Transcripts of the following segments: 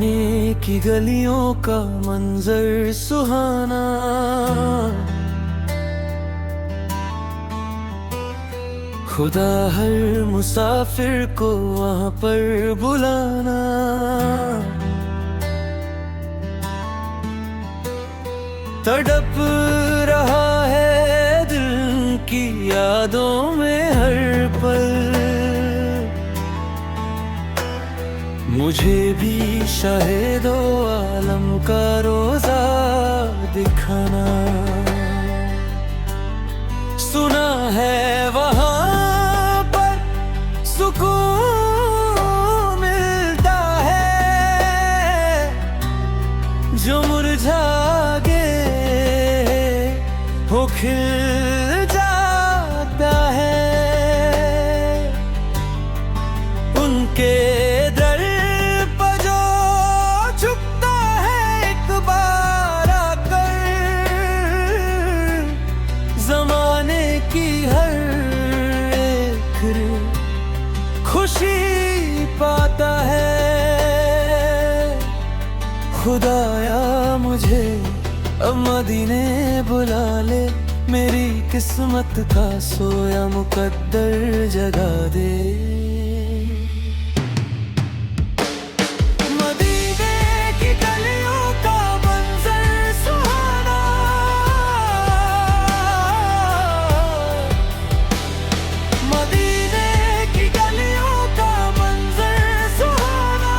मदीने की गलियों का मंजर सुहाना, खुदा हर मुसाफिर को वहाँ पर बुलाना। तड़प रहा है दिल की यादों में हर पल, मुझे भी शाहिदो आलम का रोजा दिखाना। सुना है वहाँ पर सुकून मिलता है, जो मुरझा गए हो खिल जाता है। उनके दर पर जो झुकता है एक बार आकर, ज़माने की हर एक खुशी पाता है। खुदाया मुझे अब मदीने बुला ले, मेरी किस्मत का सोया मुकद्दर जगा दे। मदीने की गलियों का मंजर सुहाना, मदीने की गलियों का मंजर सुहाना।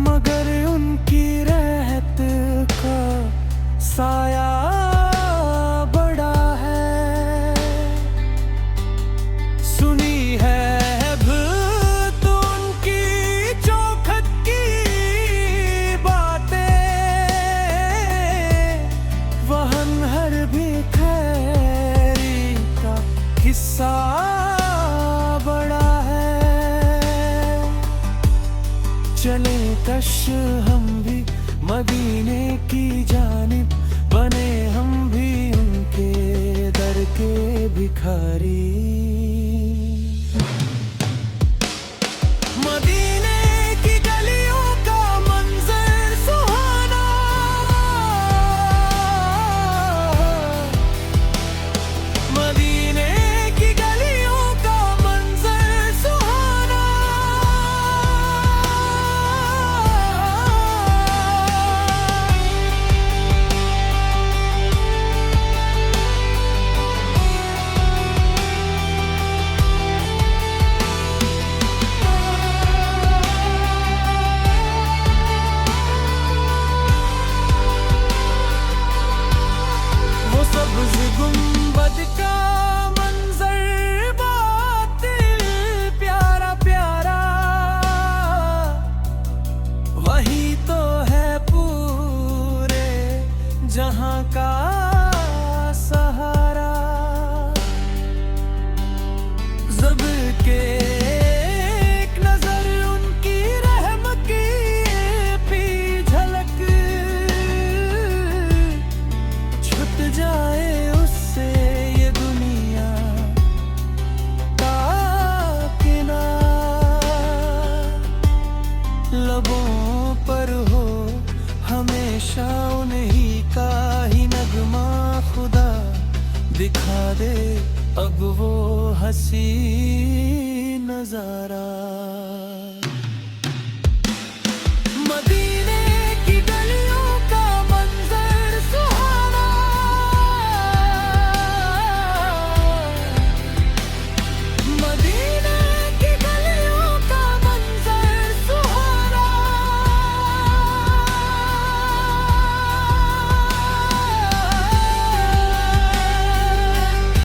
मगर उनकी रहत का साया बड़ा है। सुनी है भूत उनकी चौखट की बातें, वहन हर भी खैरी का हिस्सा बड़ा है। चले कश हम भी मदीने की जानिब, बने हम भी उनके दर के भिखारी। मदीने की गलियों का मंजर सुहाना, मदीने की गलियों का मंजर सुहाना। सब्ज़ गुंबद का मंजर बातिल प्यारा प्यारा, वही तो है पूरे जहां का सहारा। ज़ब के एक नजर उनकी रहम की भी झलक छुट जाए उससे ये दुनिया का किनारा। लबों पर हो हमेशा उन्हीं का ही नगमा, खुदा दिखा दे अब वो हंसी नजारा।